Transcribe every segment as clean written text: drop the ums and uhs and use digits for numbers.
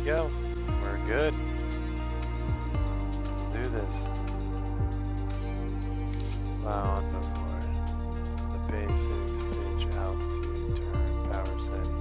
go. We're good. Let's do this. Bound before. It's the basics, pitch, altitude, turn, power settings.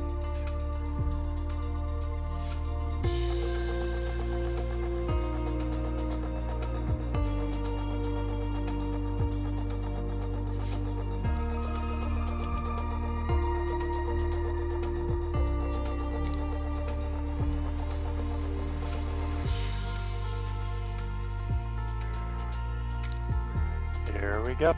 Here we go.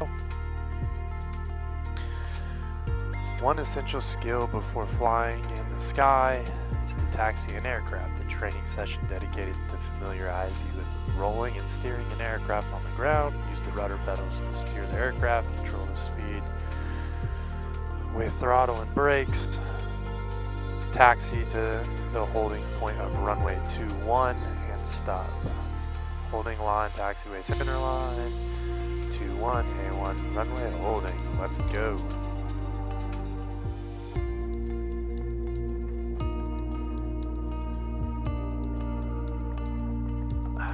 One essential skill before flying in the sky is to taxi an aircraft. A training session dedicated to familiarize you with rolling and steering an aircraft on the ground. Use the rudder pedals to steer the aircraft, control the speed with throttle and brakes. Taxi to the holding point of runway 21 and stop. Holding line, taxiway center line. 21, A1, runway holding. Let's go.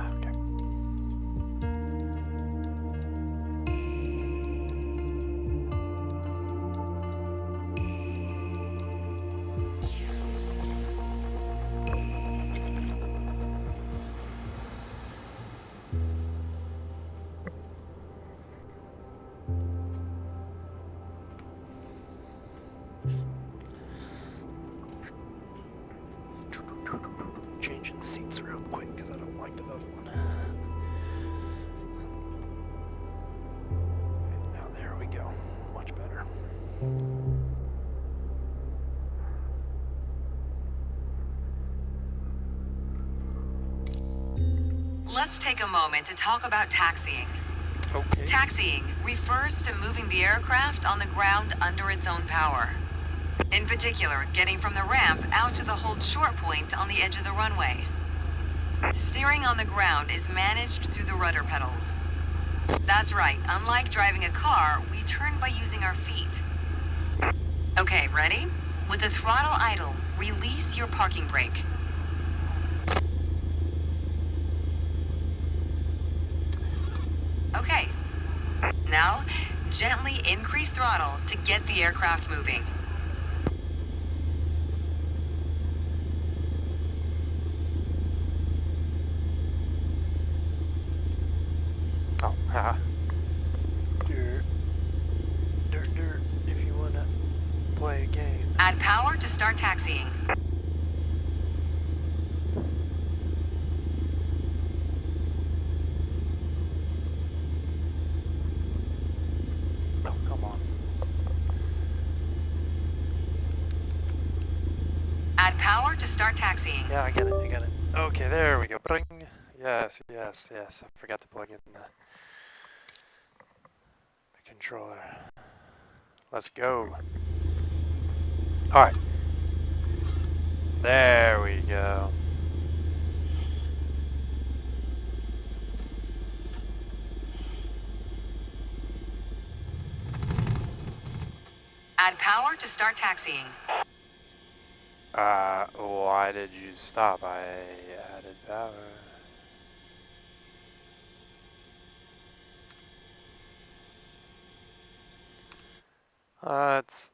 Okay. Changing seats real quick because I don't like the other one. Now there we go. Much better. Let's take a moment to talk about taxiing. Okay. Taxiing refers to moving the aircraft on the ground under its own power. In particular, getting from the ramp out to the hold short point on the edge of the runway. Steering on the ground is managed through the rudder pedals. That's right, unlike driving a car, we turn by using our feet. Okay, ready? With the throttle idle, release your parking brake. Okay. Now, gently increase throttle to get the aircraft moving. Oh, haha. Dirt, if you wanna play a game. Add power to start taxiing. Oh, come on. Add power to start taxiing. Yeah, I get it, Okay, there we go. Bring. Yes. I forgot to plug in the controller. Let's go. Alright. There we go. Add power to start taxiing. Why did you stop? I added power. Let's,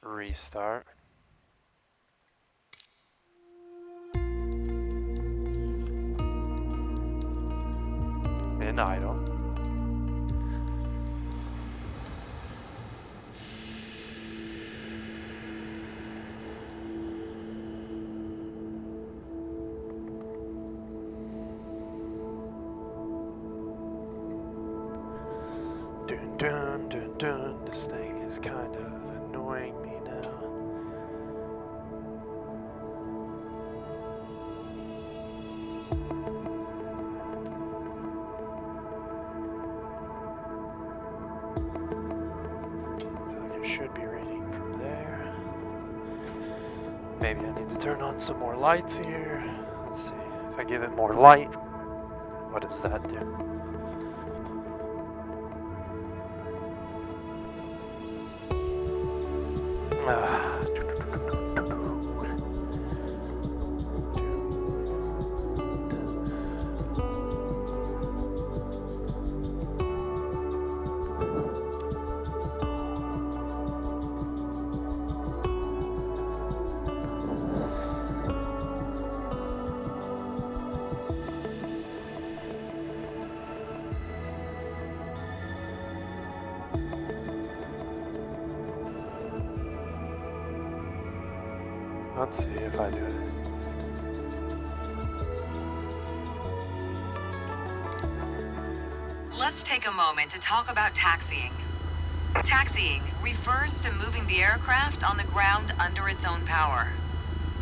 restart. In idle. Dun. This thing is kind of annoying me now. Should be reading from there. Maybe I need to turn on some more lights here. Let's see. If I give it more light, what does that do? Let's see if I do it. Let's take a moment to talk about taxiing. Taxiing refers to moving the aircraft on the ground under its own power.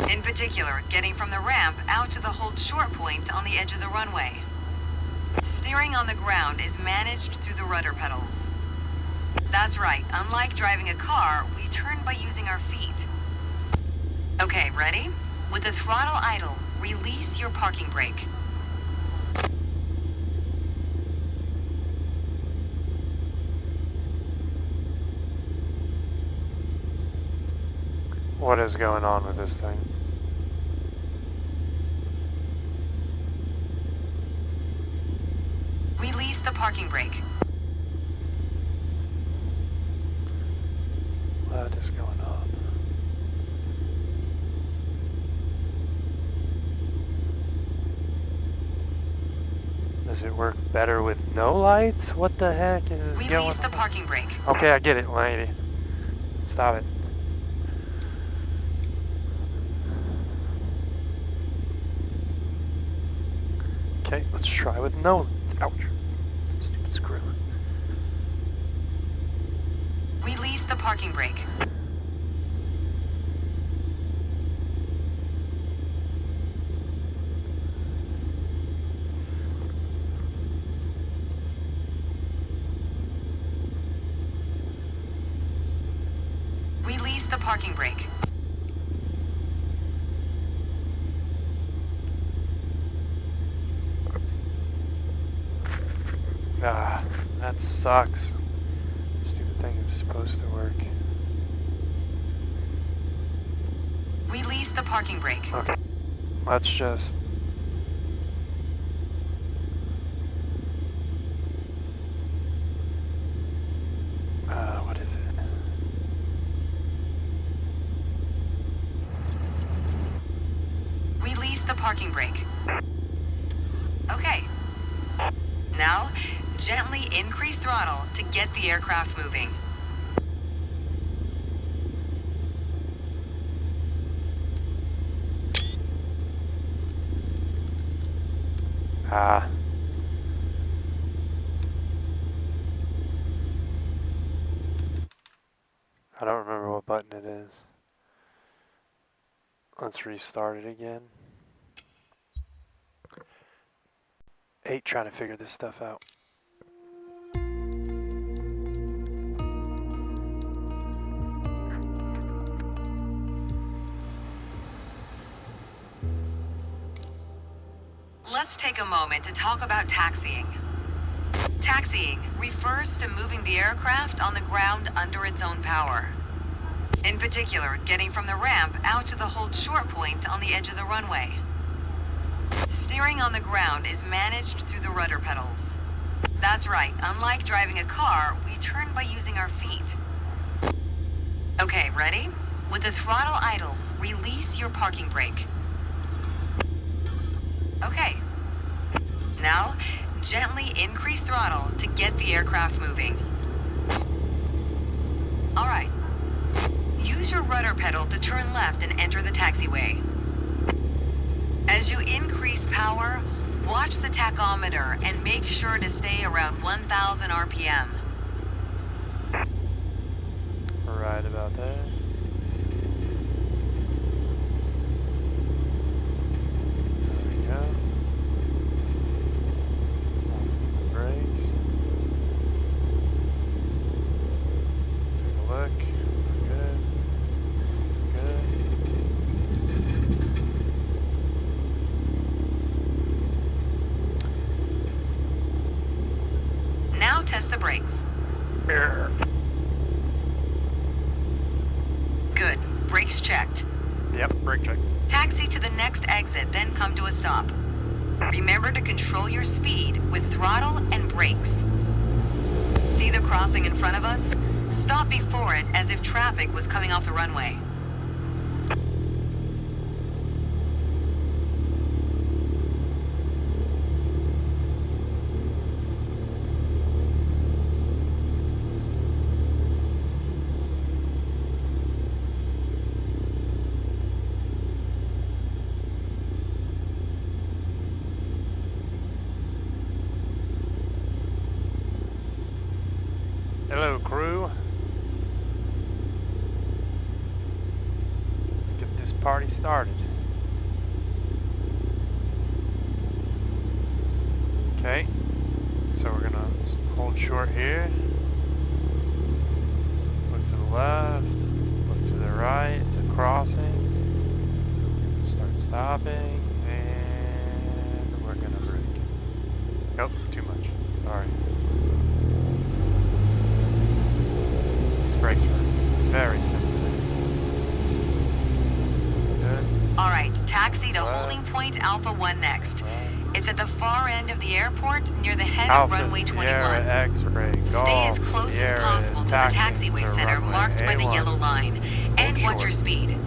In particular, getting from the ramp out to the hold short point on the edge of the runway. Steering on the ground is managed through the rudder pedals. That's right, unlike driving a car, we turn by using our feet. Okay, ready? With the throttle idle, release your parking brake. What is going on with this thing? Release the parking brake. What is going on? Does it work better with no lights? What the heck is going on? Release the parking brake. Okay, I get it, lady. Stop it. Okay, let's try with no. Ouch. Stupid screw. Release the parking brake. Release the parking brake. Ah, that sucks. Stupid thing is supposed to work. Release the parking brake. Okay, let's just... what is it? Release the parking brake. Okay. Now, gently increase throttle to get the aircraft moving. Ah. I don't remember what button it is. Let's restart it again. 8 trying to figure this stuff out. Let's take a moment to talk about taxiing. Taxiing refers to moving the aircraft on the ground under its own power. In particular, getting from the ramp out to the hold short point on the edge of the runway. Steering on the ground is managed through the rudder pedals. That's right, unlike driving a car, we turn by using our feet. Okay, ready? With the throttle idle, release your parking brake. Okay. Now, gently increase throttle to get the aircraft moving. All right. Use your rudder pedal to turn left and enter the taxiway. As you increase power, watch the tachometer and make sure to stay around 1,000 RPM. Right about there. There we go. Brakes. Take a look. Good. Good. Now test the brakes. Good. Brakes checked. Yep, brake check. Taxi to the next exit, then come to a stop. Remember to control your speed with throttle and brakes. See the crossing in front of us? Stop before it as if traffic was coming off the runway. party started. Okay, so we're gonna hold short here. Look to the left, look to the right, it's a crossing. So we're gonna start stopping, and we're gonna brake. Nope, too much, sorry. These brakes are very sensitive. Good. Alright, taxi to Left. holding point Alpha 1 next. Left. It's at the far end of the airport near the head Alpha of runway 21. Sierra X-ray Stay as Golf close Sierra as possible to the taxiing taxiway to center runway marked by the A1. yellow line. And watch your short. speed.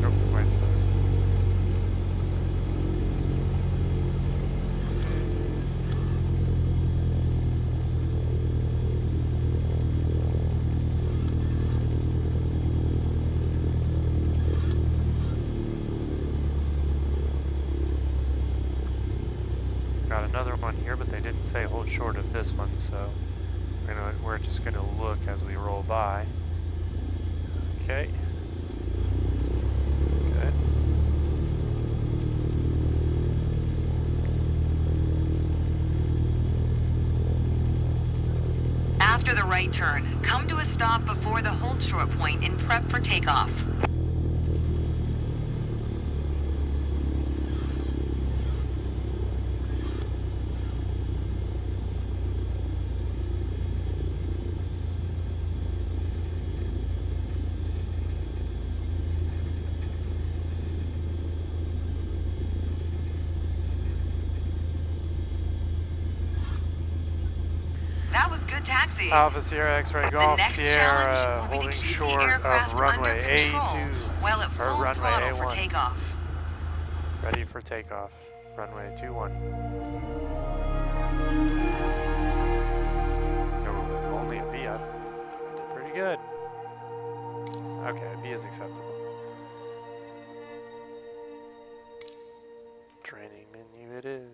Nope, mine's first. Got another one here, but they didn't say hold short of this one, so we're just gonna look as we roll by. Okay. Good. After the right turn, come to a stop before the hold short point and prep for takeoff. That was good taxiing. Alpha Sierra X-ray The Golf next Sierra challenge will be to holding keep short the aircraft of runway under control A2 while at or full runway throttle for A1. takeoff. Ready for takeoff. Runway 21. Oh, only a V. I did pretty good. Okay, a V is acceptable. Training menu it is.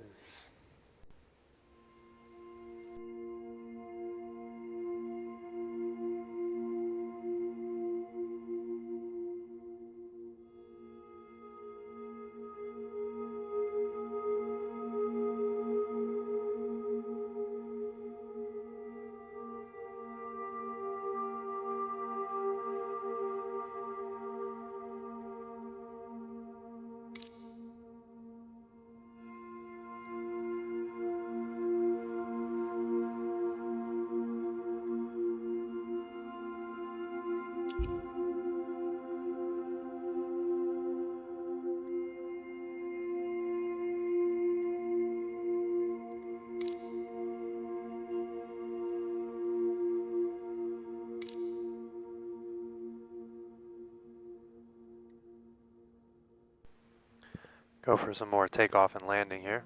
Go for some more takeoff and landing here.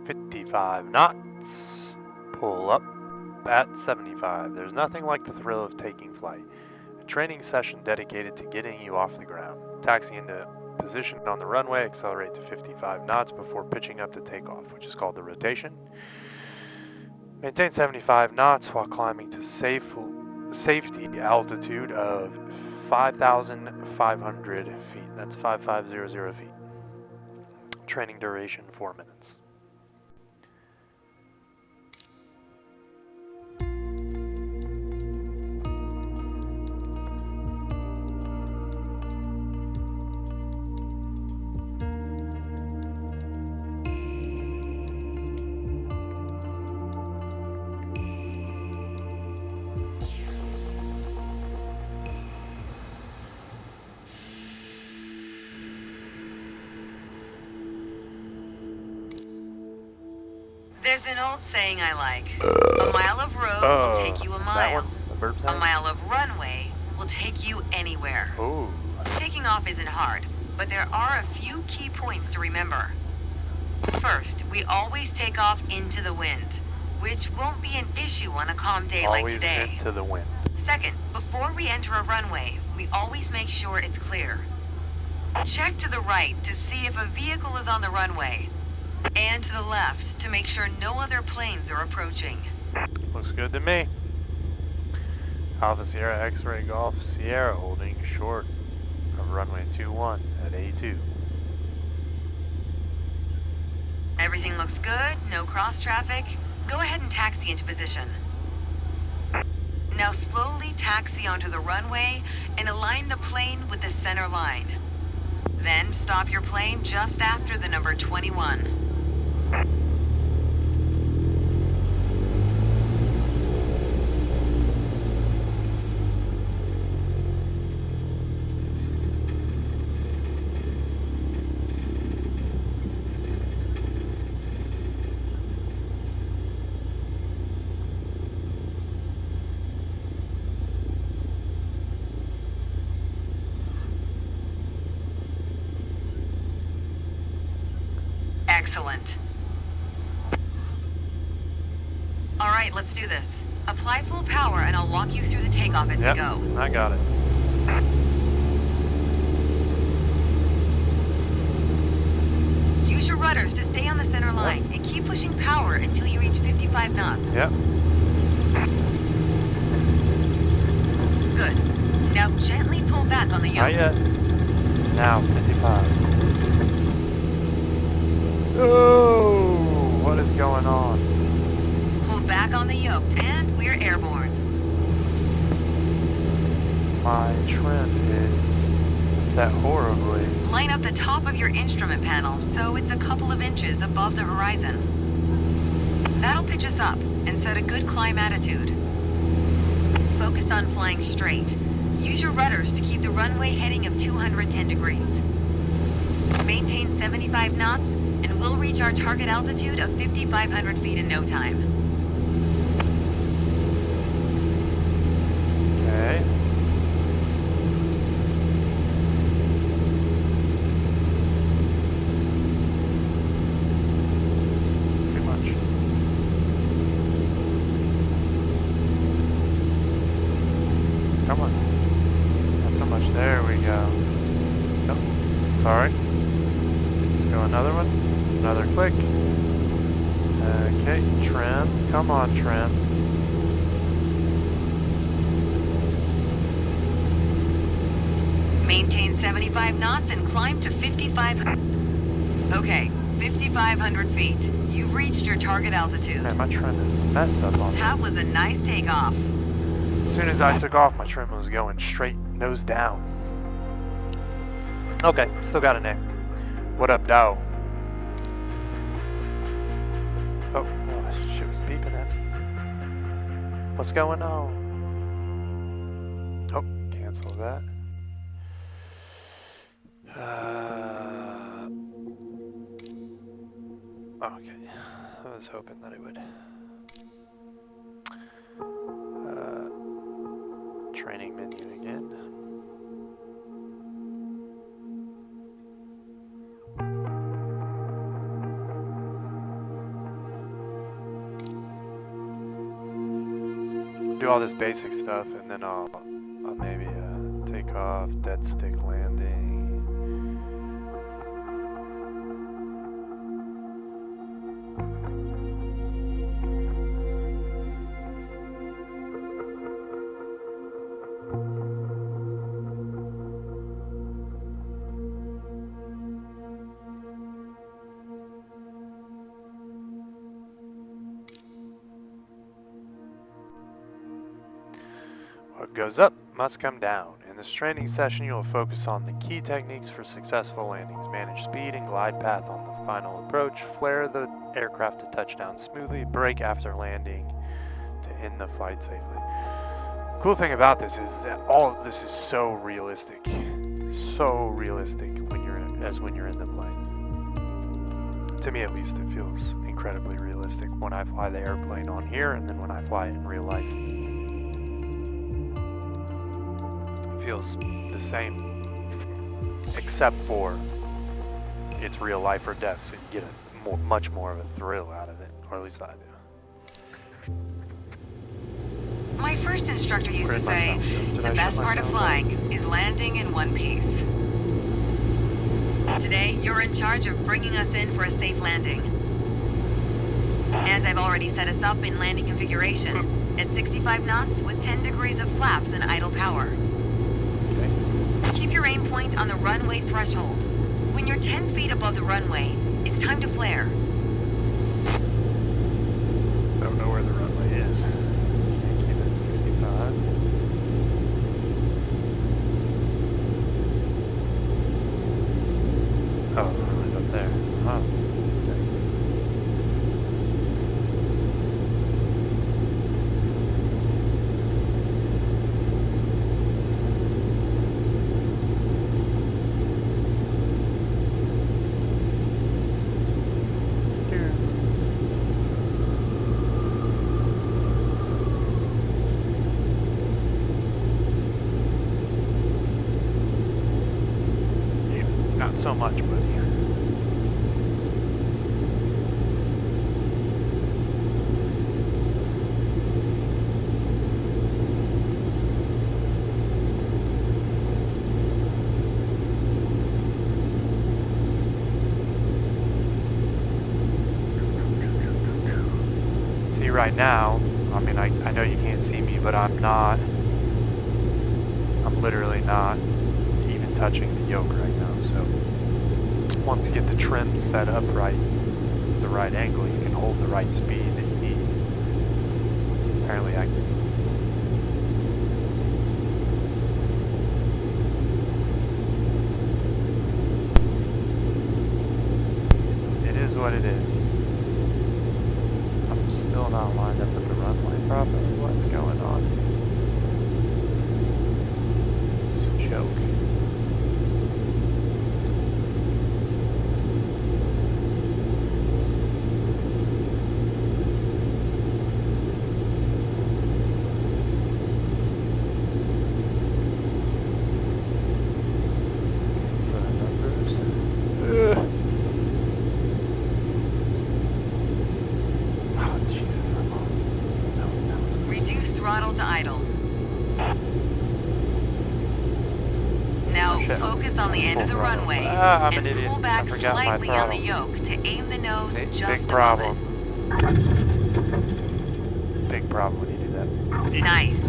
55 knots. Pull up at 75. There's nothing like the thrill of taking flight. A training session dedicated to getting you off the ground. Taxi into position on the runway, accelerate to 55 knots before pitching up to takeoff, which is called the rotation. Maintain 75 knots while climbing to safety altitude of 5,500 feet. That's 5,500 feet. Training duration 4 minutes. There's an old saying I like. A mile of road will take you a mile. That one? The burp A sound? mile of runway will take you anywhere. Ooh. Taking off isn't hard, but there are a few key points to remember. First, we always take off into the wind, which won't be an issue on a calm day like Always today. into the wind. Second, before we enter a runway, we always make sure it's clear. Check to the right to see if a vehicle is on the runway, and to the left to make sure no other planes are approaching. Looks good to me. Alpha Sierra X-Ray Golf Sierra holding short of runway 21 at A2. Everything looks good, no cross traffic. Go ahead and taxi into position. Now slowly taxi onto the runway and align the plane with the center line. Then stop your plane just after the number 21. Excellent. All right, let's do this. Apply full power and I'll walk you through the takeoff as we go. I got it. Use your rudders to stay on the center line and keep pushing power until you reach 55 knots. Yep. Good. Now gently pull back on the yoke. Not yet. Now 55. Oh, what is going on? Pull back on the yoke and we're airborne. My trim is set horribly. Line up the top of your instrument panel so it's a couple of inches above the horizon. That'll pitch us up and set a good climb attitude. Focus on flying straight. Use your rudders to keep the runway heading of 210 degrees. Maintain 75 knots and we'll reach our target altitude of 5,500 feet in no time. Okay. Too much. Come on. Not so much. There we go. Nope. Sorry. Let's go another one. Another click. Okay, trim. Come on, trim. Maintain 75 knots and climb to 5,500. Okay, 5,500 feet. You've reached your target altitude. Man, my trim is messed up on That was a nice takeoff. As soon as I took off, my trim was going straight nose down. Okay, still got an A. What up, Dow? Oh, shit was beeping at me. What's going on? Oh, cancel that. Okay, I was hoping that it would. Training menu again. Do all this basic stuff, and then I'll maybe take off, dead stick landing. What goes up must come down. In this training session, you will focus on the key techniques for successful landings. Manage speed and glide path on the final approach. Flare the aircraft to touchdown smoothly. Brake after landing to end the flight safely. Cool thing about this is that all of this is so realistic. So realistic when you're in the plane. To me, at least, it feels incredibly realistic when I fly the airplane on here and then when I fly it in real life. Feels the same, except for it's real life or death, so you get much more of a thrill out of it, or at least I do. My first instructor used to say, the best part of flying is landing in one piece. Today, you're in charge of bringing us in for a safe landing. And I've already set us up in landing configuration at 65 knots with 10 degrees of flaps and idle power. Okay. Keep your aim point on the runway threshold. When you're 10 feet above the runway, it's time to flare. I don't know where the runway is. Can't keep it at 65. Oh, the runway's up there. Oh. Not so much, buddy. See, right now, I mean, I know you can't see me, but I'm literally not even touching the yoke right now, so once you get the trim set up right, the right angle, you can hold the right speed that you need. Apparently I can. It is what it is. I'm still not lined up at the runway properly. What's going on? It's a joke. Reduce throttle to idle. Now focus on the end of the runway and pull back slightly on the yoke to aim the nose just above it. Big problem when you do that. Nice.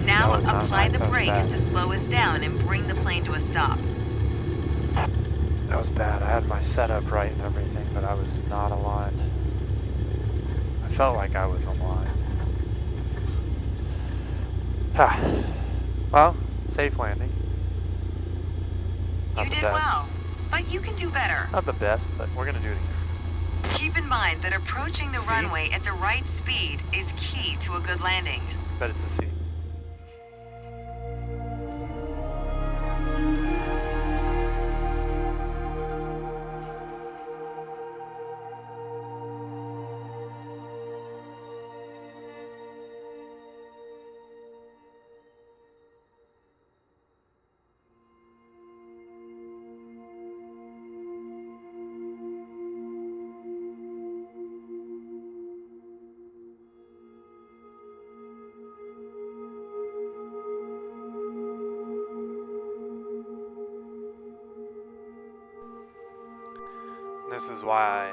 Now apply the brakes bad. to slow us down and bring the plane to a stop. That was bad. I had my setup right and everything, but I was not aligned. I felt like I was aligned. Well, safe landing. You did well, but you can do better. Not the best, but we're gonna do it again. Keep in mind that approaching the runway at the right speed is key to a good landing. Bet it's a C. This is why I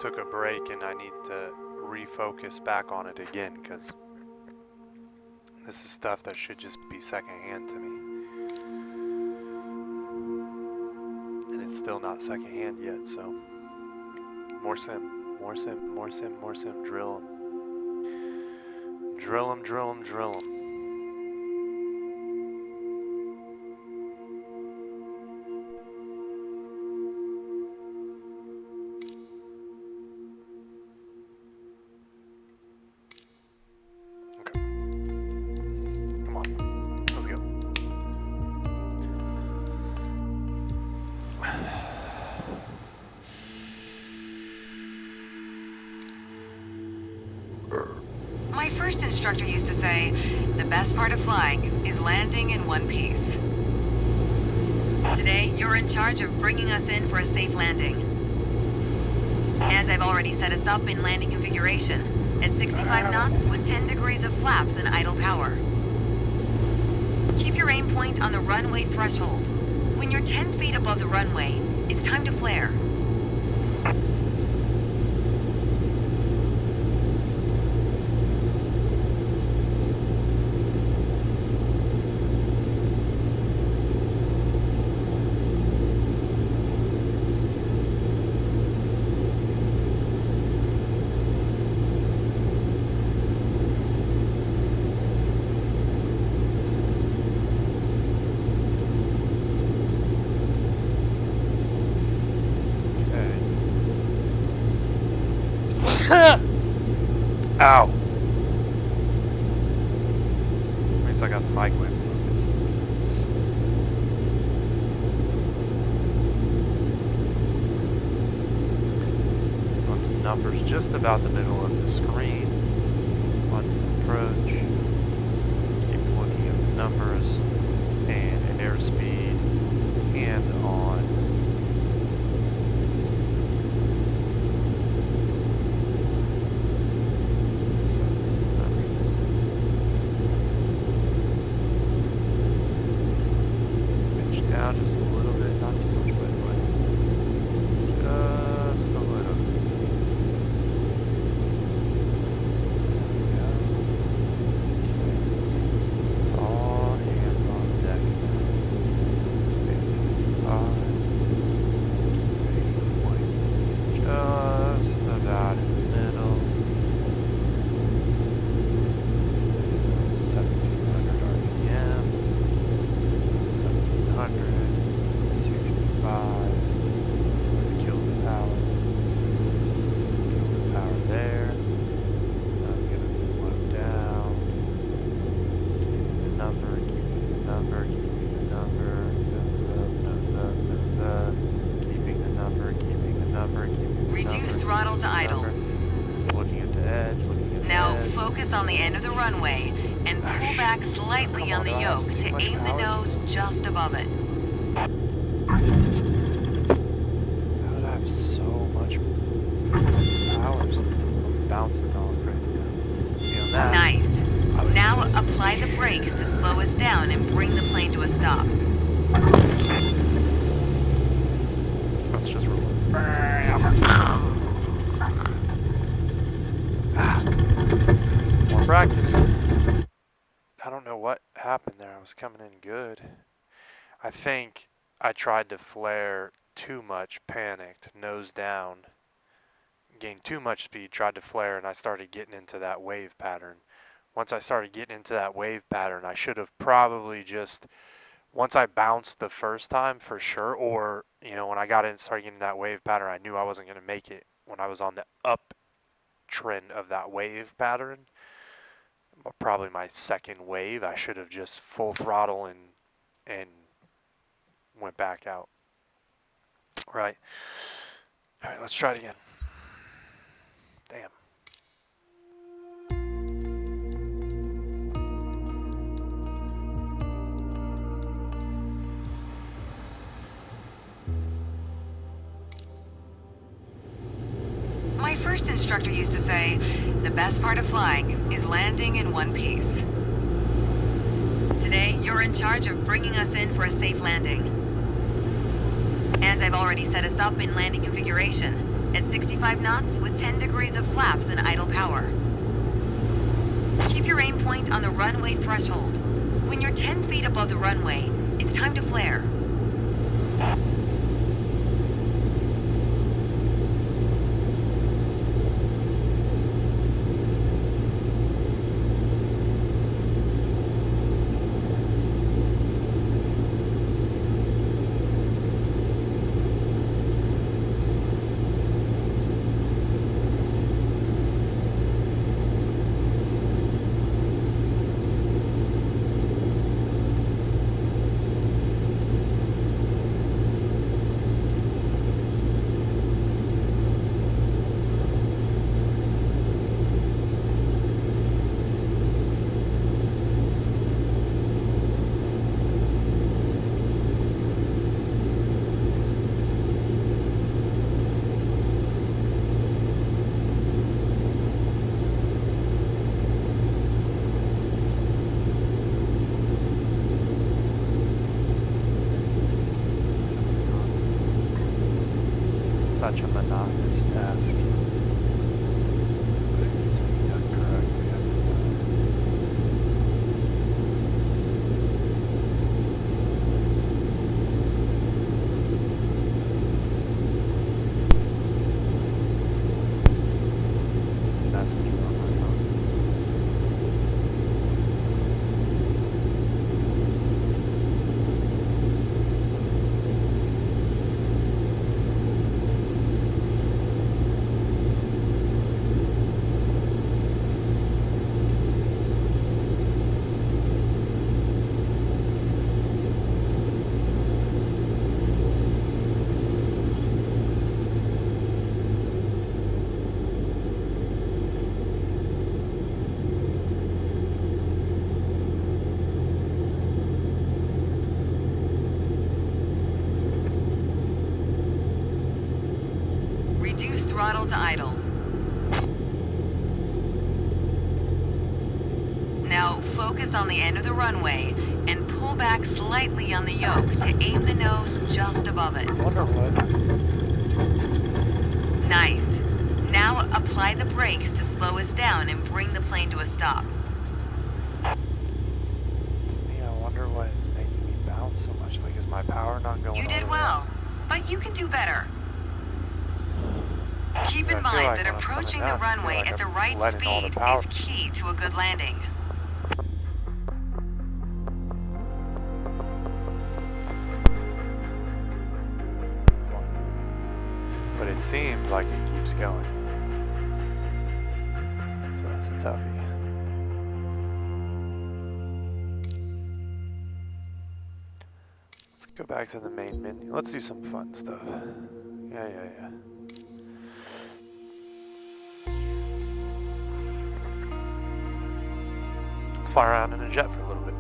took a break and I need to refocus back on it again, because this is stuff that should just be secondhand to me. And it's still not secondhand yet, so more sim, more sim, more sim, more sim, drill them. Drill them, drill them, drill them. My first instructor used to say, the best part of flying is landing in one piece. Today, you're in charge of bringing us in for a safe landing. And I've already set us up in landing configuration at 65 knots with 10 degrees of flaps and idle power. Keep your aim point on the runway threshold. When you're 10 feet above the runway, It's time to flare. Ow! At least I got the microwave focus. Want the numbers just about the middle of the screen. On approach. Keep looking at the numbers and airspeed and on. Down just a little bit, not too much, but just a little. Yeah. It's all hands on deck now. Stay at 65. Point just about in the middle. Stay at 1700 RPM. 165. Let's kill the power. Kill the power there. I'm gonna slow down. Keeping the number, keeping the number, keeping the number. Nose up, nose up, nose up. Keeping the number, keeping the number, keeping the number. Reduce throttle to idle. Looking at the edge, looking at the Now edge. focus on the end of the runway and pull back slightly on the yoke to aim the nose just above it. How did I have so much power bouncing off right now? Feeling that? Nice. Now apply the brakes to slow us down and bring the plane to a stop. Let's just roll it. More practice. I don't know what happened there. I was coming in good. I think I tried to flare too much, panicked, nose down, gained too much speed, tried to flare, and I started getting into that wave pattern. Once I started getting into that wave pattern, I should have probably just, once I bounced the first time for sure, or, you know, when I got in, started getting that wave pattern, I knew I wasn't going to make it when I was on the up trend of that wave pattern. Probably my second wave, I should have just full throttle and went back out. Right. All right, let's try it again. Damn. My first instructor used to say, the best part of flying is landing in one piece. Today, you're in charge of bringing us in for a safe landing. And I've already set us up in landing configuration at 65 knots with 10 degrees of flaps and idle power. Keep your aim point on the runway threshold. When you're 10 feet above the runway, it's time to flare. such a monotonous task. But it needs to be done correctly every time. It's a message on my phone. Reduce throttle to idle. Now focus on the end of the runway and pull back slightly on the yoke to aim the nose just above it. I wonder what. Nice. Now apply the brakes to slow us down and bring the plane to a stop. To me, I wonder what is making me bounce so much. Like, is my power not going You all did the way well, up? but you can do better. Keep I in feel mind like that when I'm coming approaching the down, I feel runway like at the I'm right letting all the speed power. is key to a good landing. But it seems like it keeps going. So that's a toughie. Let's go back to the main menu. Let's do some fun stuff. Yeah. Let's fly around in a jet for a little bit.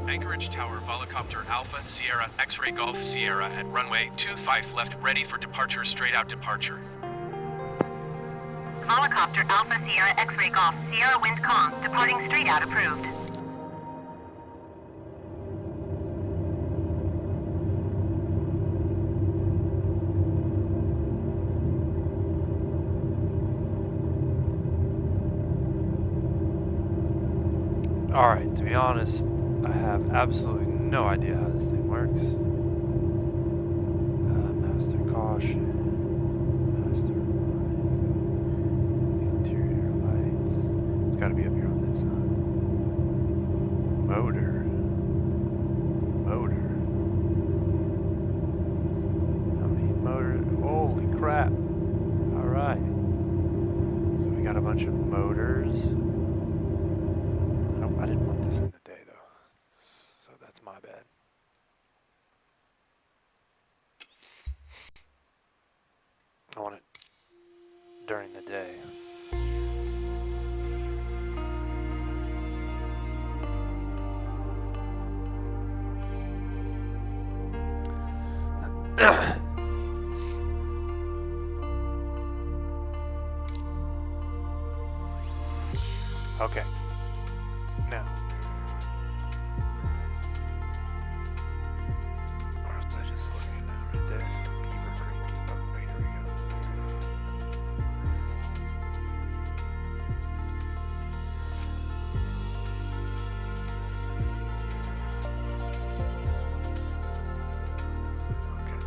Anchorage Tower, Volocopter Alpha, Sierra, X-Ray Golf, Sierra at runway 25 left, ready for departure, straight out departure. Volocopter Alpha, Sierra, X-Ray Golf, Sierra wind calm, departing straight out approved. Alright, to be honest, I have absolutely no idea how this thing works. Master caution, master light, interior lights. It's gotta be up here on this side. Motor. How many motor? Holy crap. Alright. So we got a bunch of motors. I didn't want this in the day though, so that's my bad. I want it during the day. Okay. Now. Or was I just looking at right there? Beaver Creek. Oh, wait, here we go. Okay.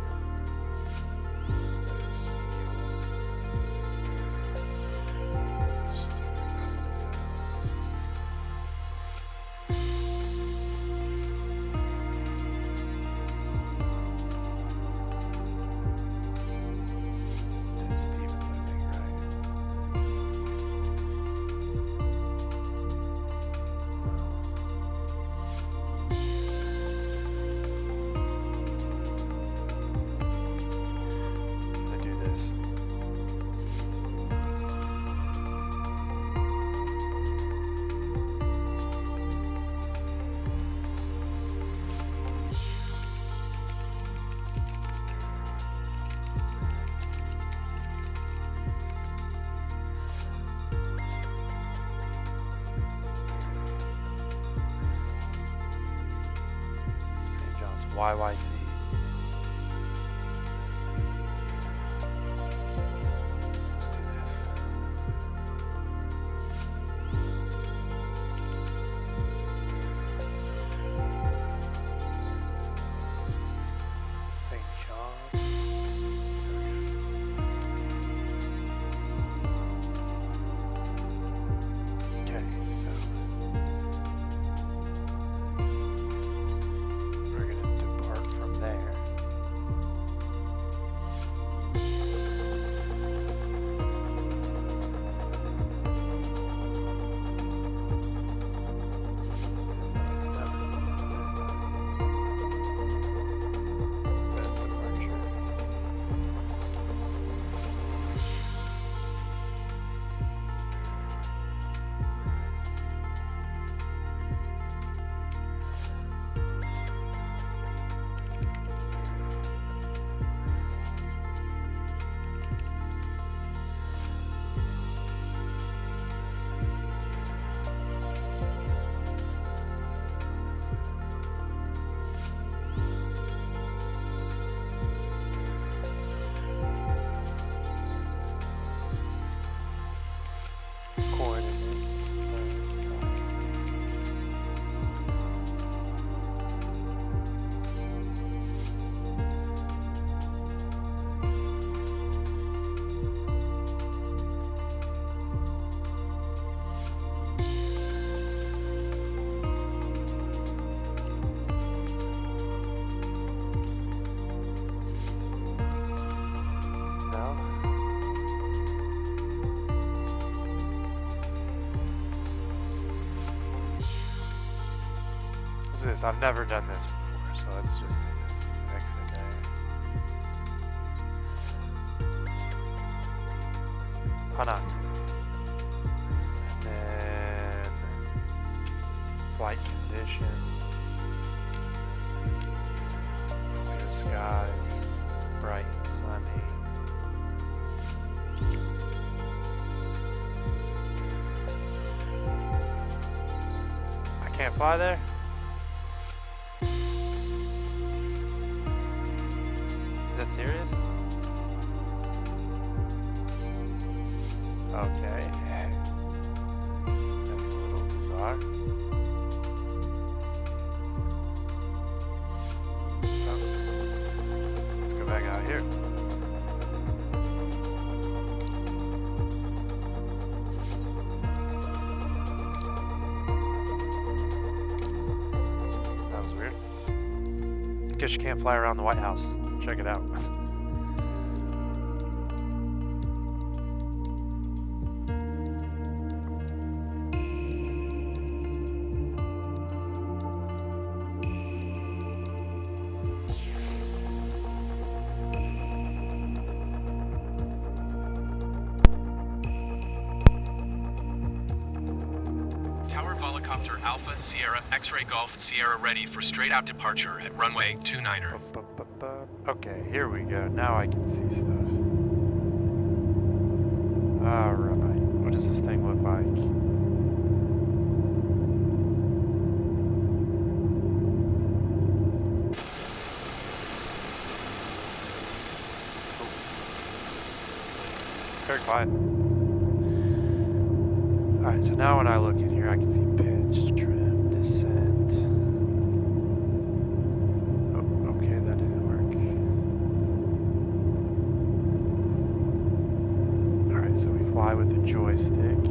YYT. Let's do this. St. John. Okay, so we're gonna depart from there. Says departure. Coordinates. No? What's this? I've never done this before, so let's just do this. Exit there. Why not? And then flight conditions. skies, bright and sunny. I can't fly there? Is that serious? Okay. That's a little bizarre. So, let's go back out here. That was weird. Guess you can't fly around the White House. Check it out. Tower Volocopter Alpha Sierra X-Ray Golf Sierra ready for straight out departure at runway 29er. Okay, here we go. Now I can see stuff. Alright, what does this thing look like? Very quiet. Alright, so now when I look in here, I can see pitch, trim, descent. Oh, okay, that didn't work. Alright, so we fly with a joystick.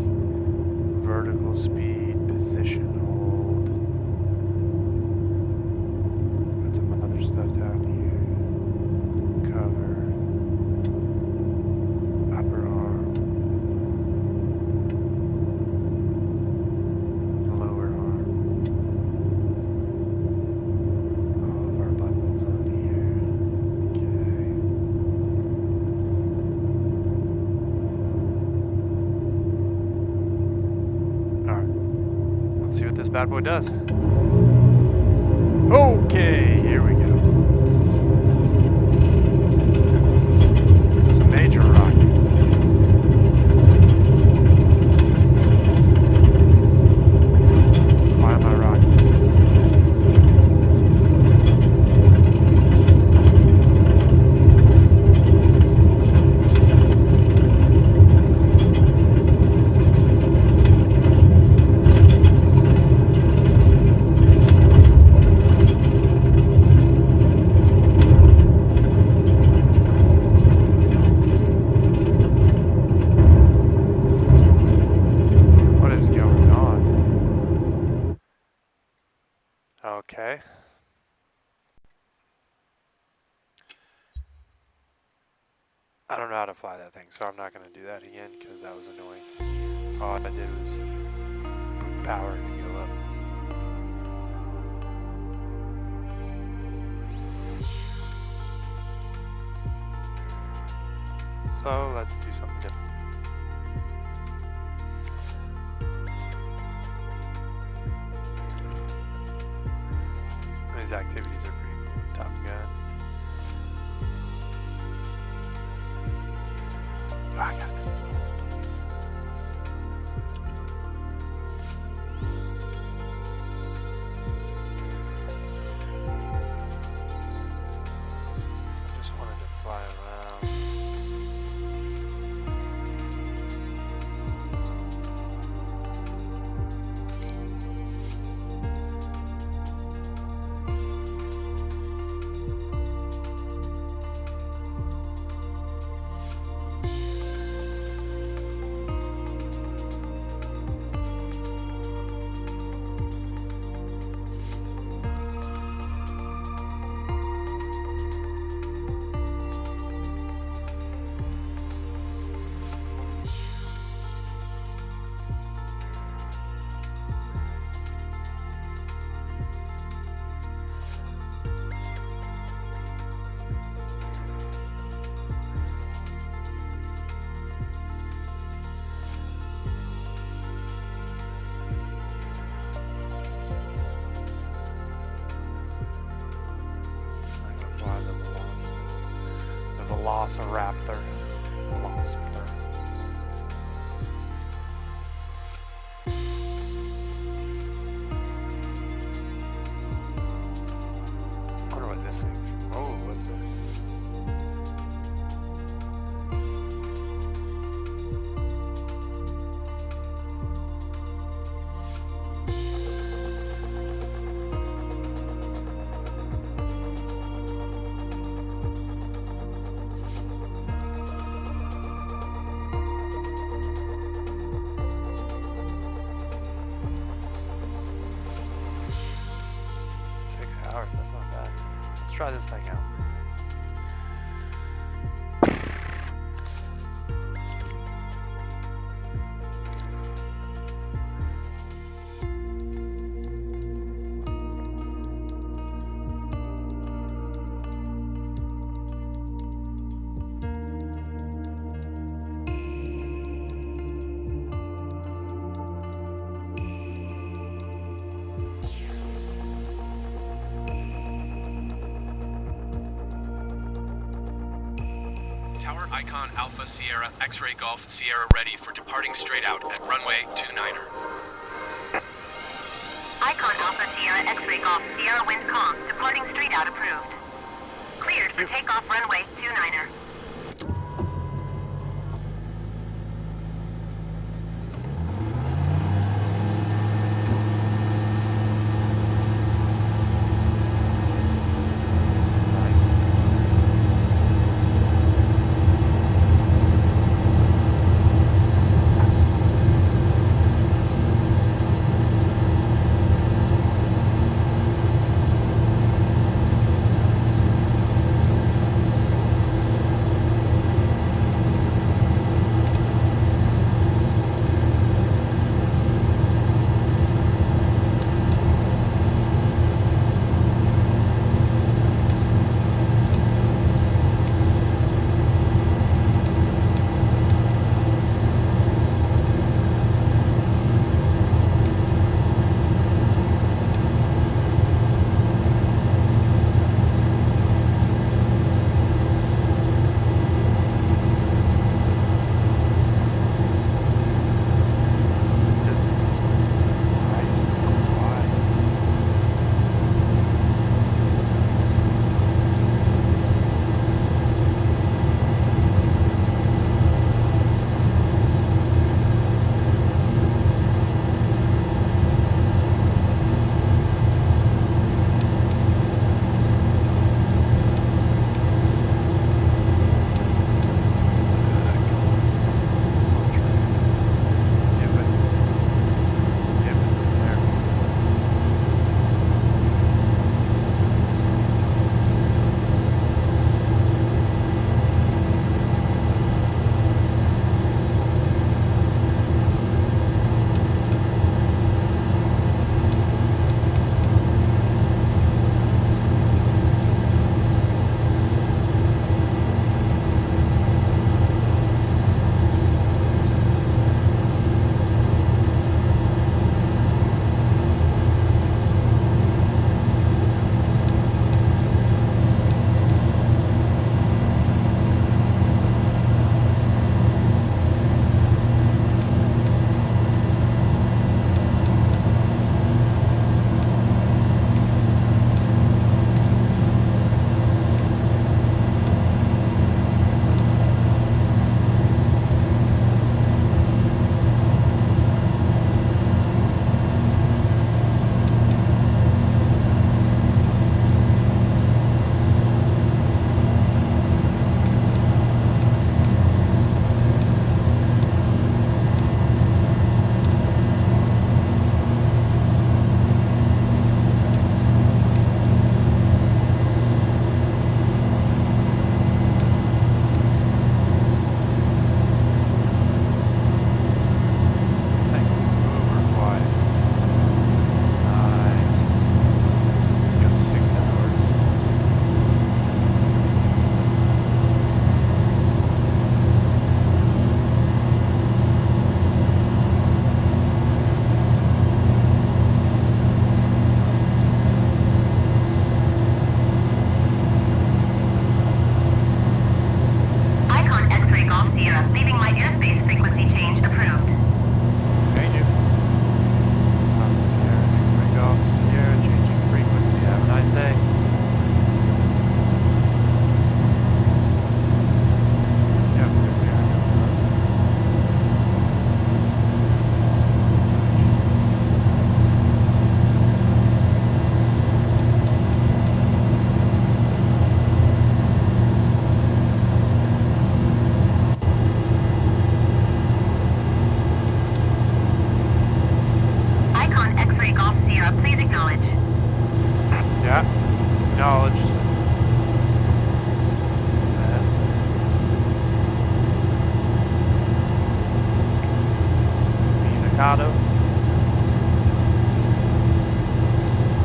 Vertical speed, position, hold. Got some other stuff down here. Cover. Upper arm. Lower arm. All of our buttons on here. Okay. Alright. Let's see what this bad boy does. Okay, here we go. Some major rock. Why am I rocking? What is going on? Okay. I don't know how to fly that thing, so I'm not going to do that again because that was annoying. All I did was put power to go up. So let's do something different. These activities are pretty cool. Top Gun. Oh, I got this. Just wanted to fly around. Velociraptor. Velociraptor. I wonder what this thing. Oh, what's this? Hours, that's not bad. Let's try this thing out. Tower Icon Alpha Sierra X-Ray Golf Sierra ready for departing straight out at runway 29er. Icon Alpha Sierra X-Ray Golf Sierra Wind Calm, departing straight out approved. Cleared for takeoff runway 29er. Sierra, leaving my airspace frequency change approved. Thank you. Sierra, X-Ray Golf, Sierra, changing frequency. Have a nice day. Yeah, Icon X-Ray Golf Sierra, please acknowledge. yeah, acknowledged. Mikado.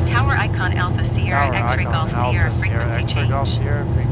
Tower Icon Alpha Sierra Tower X-Ray icon, Golf Alpha Sierra Sierra, frequency X-Ray Golf change. Sierra, frequency